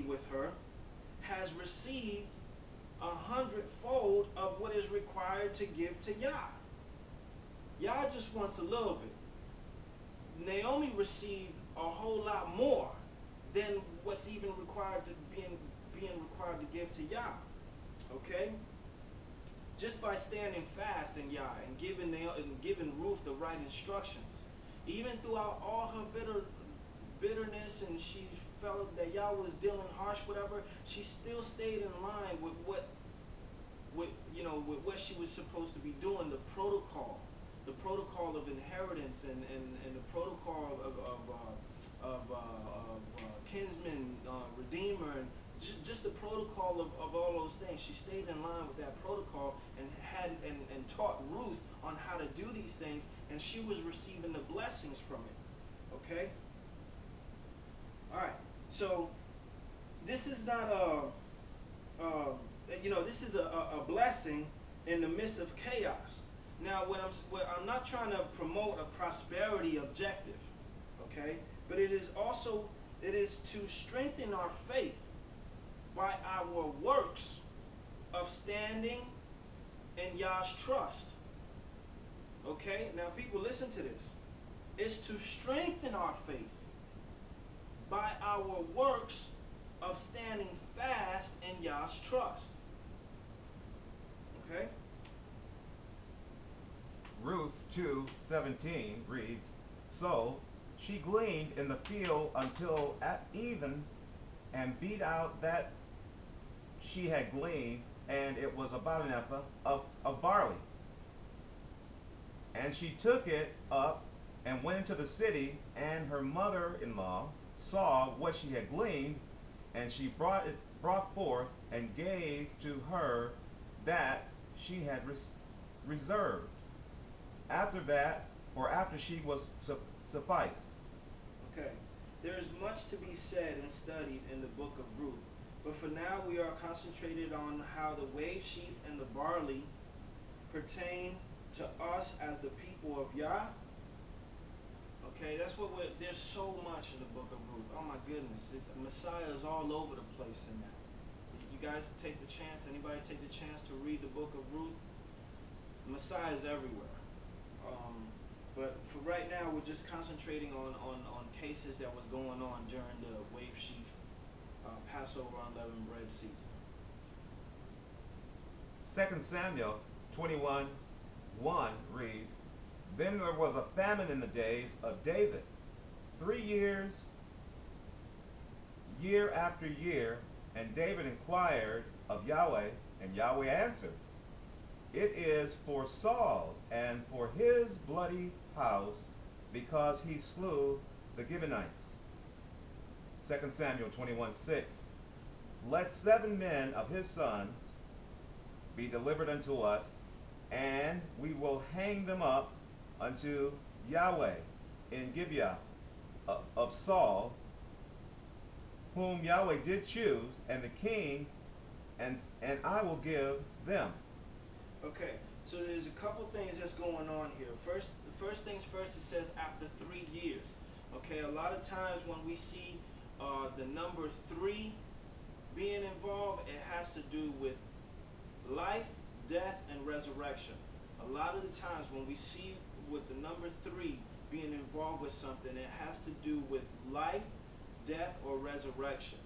with her has received 100-fold of what is required to give to Yah. Yah just wants a little bit. Naomi received a whole lot more than what's even required to being required to give to Yah. Okay? Just by standing fast in Yah and giving Ruth the right instructions, even throughout all her bitterness, and she felt that Yah was dealing harsh, whatever, she still stayed in line with what she was supposed to be doing, the protocol of inheritance and the protocol of kinsman, redeemer, and just the protocol of all those things. She stayed in line with that protocol and taught Ruth on how to do these things, and she was receiving the blessings from it. Okay? All right. So this is not this is a blessing in the midst of chaos. Now, I'm not trying to promote a prosperity objective, okay? But it is to strengthen our faith by our works of standing in Yah's trust. Okay? Now, people, listen to this. It's to strengthen our faith by our works of standing fast in Yah's trust. Okay? Ruth 2:17 reads, "So she gleaned in the field until at even, and beat out that she had gleaned, and it was about an ephah of barley. And she took it up and went into the city, and her mother-in-law saw what she had gleaned, and she brought forth and gave to her that she had reserved. After that, or after she was sufficed." Okay. There is much to be said and studied in the book of Ruth, but for now we are concentrated on how the wave sheaf and the barley pertain to us as the people of Yah. Okay, that's what there's so much in the book of Ruth. Oh my goodness, Messiah is all over the place in that. You guys take the chance, anybody take the chance to read the book of Ruth? Messiah is everywhere. But for right now, we're just concentrating on cases that was going on during the wave sheaf, Passover unleavened bread season. 2 Samuel 21:1 reads, "Then there was a famine in the days of David, 3 years, year after year, and David inquired of Yahweh, and Yahweh answered, 'It is for Saul and for his bloody house, because he slew the Gibeonites.' 2 Samuel 21:6, "Let 7 men of his sons be delivered unto us, and we will hang them up unto Yahweh in Gibeah of Saul, whom Yahweh did choose, and the king, and I will give them." Okay, so there's a couple things that's going on here. First things first, it says after 3 years. Okay, a lot of times when we see the number 3 being involved, it has to do with life, death, and resurrection. A lot of the times when we see with the number 3 being involved with something, it has to do with life, death, or resurrection.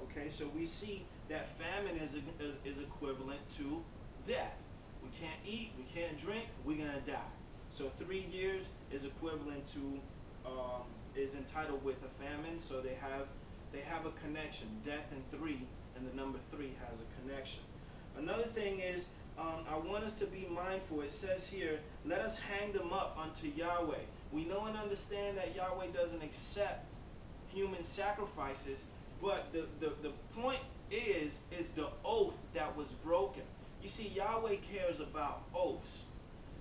Okay, so we see that famine is equivalent to death. We can't eat, we can't drink, we're gonna die. So 3 years is equivalent to is entitled with a famine. So they have a connection. Death and 3, and the number 3 has a connection. Another thing is, I want us to be mindful. It says here, "Let us hang them up unto Yahweh." We know and understand that Yahweh doesn't accept human sacrifices, but the point is the oath that was broken. You see, Yahweh cares about oaths.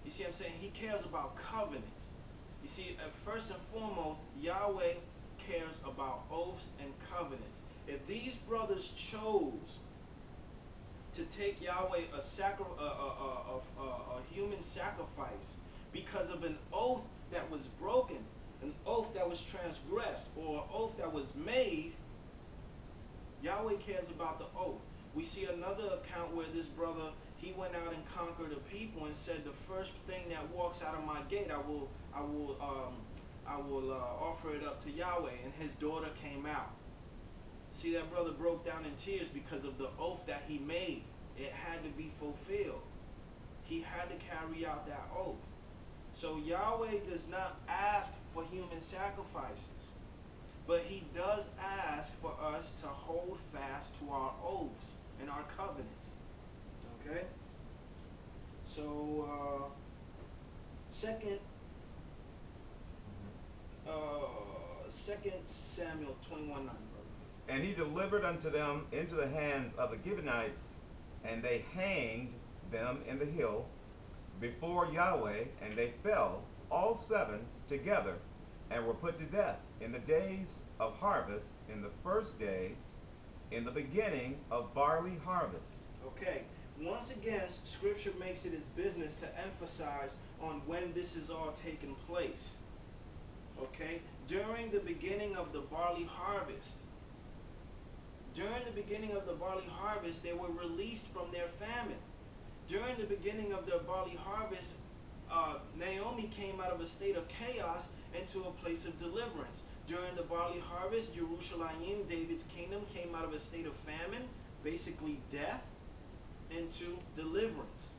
You see what I'm saying? He cares about covenants. You see, first and foremost, Yahweh cares about oaths and covenants. If these brothers chose to take Yahweh a human sacrifice because of an oath that was broken, an oath that was transgressed, or an oath that was made, Yahweh Yahweh cares about the oath. We see another account where this brother, he went out and conquered a people and said, the first thing that walks out of my gate, I will offer it up to Yahweh. And his daughter came out. See, that brother broke down in tears because of the oath that he made. It had to be fulfilled. He had to carry out that oath. So Yahweh does not ask for human sacrifices, but he does ask for us to hold fast to our oaths and our covenants. Okay? So, 2 Samuel 21:9. And he delivered unto them into the hands of the Gibeonites, and they hanged them in the hill before Yahweh, and they fell, all 7 together, and were put to death in the days of harvest, in the first days, in the beginning of barley harvest. Okay, once again, Scripture makes it its business to emphasize on when this is all taking place. Okay, during the beginning of the barley harvest. During the beginning of the barley harvest, they were released from their famine. During the beginning of the barley harvest, Naomi came out of a state of chaos into a place of deliverance. During the barley harvest, Jerusalem, David's kingdom, came out of a state of famine, basically death, into deliverance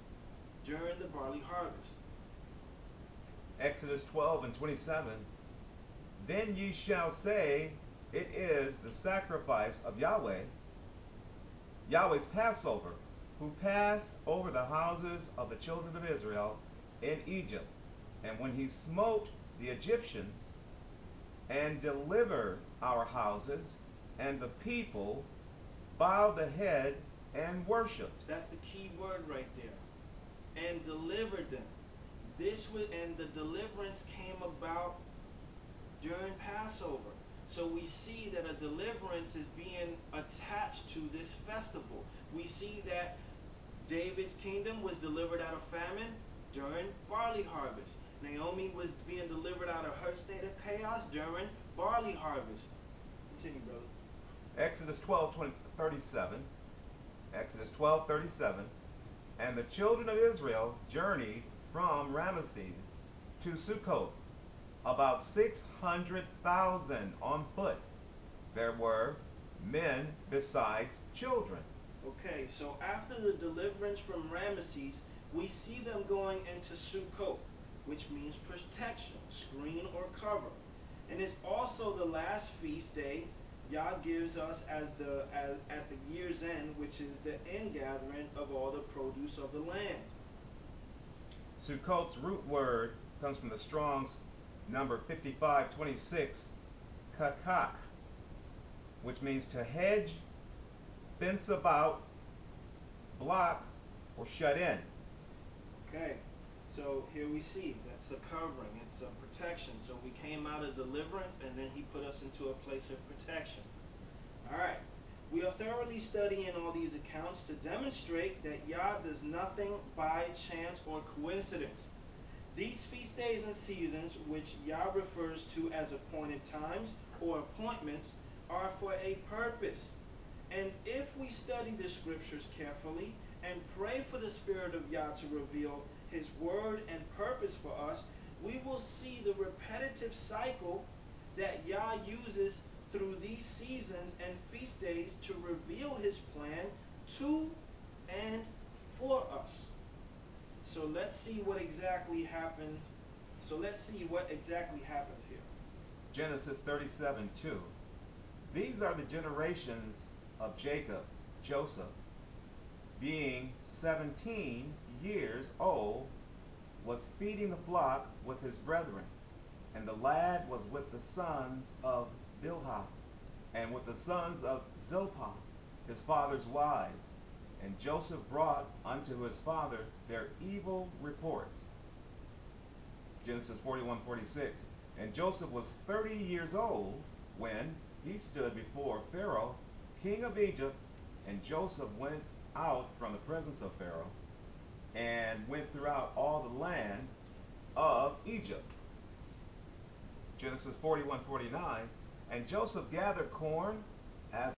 during the barley harvest. Exodus 12:27. Then ye shall say, it is the sacrifice of Yahweh, Yahweh's Passover, who passed over the houses of the children of Israel in Egypt, and when he smote the Egyptians, and delivered our houses, and the people bowed the head and worshipped. That's the key word right there. And delivered them. And the deliverance came about during Passover. So we see that a deliverance is being attached to this festival. We see that David's kingdom was delivered out of famine during barley harvest. Naomi was being delivered out of her state of chaos during barley harvest. Continue, brother. Exodus 12:37. Exodus 12:37. And the children of Israel journeyed from Ramesses to Succoth, about 600,000 on foot. There were men besides children. Okay, so after the deliverance from Ramesses, we see them going into Succoth, which means protection, screen or cover. And it's also the last feast day Yah gives us at the year's end, which is the ingathering of all the produce of the land. Succoth's root word comes from the Strong's number 5526, kakak, which means to hedge, fence about, block, or shut in. Okay, so here we see that's a covering, it's a protection. So we came out of deliverance, and then he put us into a place of protection. All right, we are thoroughly studying all these accounts to demonstrate that Yah does nothing by chance or coincidence. These feast days and seasons, which Yah refers to as appointed times or appointments, are for a purpose. And if we study the scriptures carefully and pray for the Spirit of Yah to reveal his word and purpose for us, we will see the repetitive cycle that Yah uses through these seasons and feast days to reveal his plan to and for us. So let's see what exactly happened. Here. Genesis 37:2. These are the generations of Jacob, Joseph, being 17 years old, was feeding the flock with his brethren. And the lad was with the sons of Bilhah, and with the sons of Zilpah, his father's wives. And Joseph brought unto his father their evil report. Genesis 41:46. And Joseph was 30 years old when he stood before Pharaoh, king of Egypt, and Joseph went out from the presence of Pharaoh and went throughout all the land of Egypt. Genesis 41:49. And Joseph gathered corn as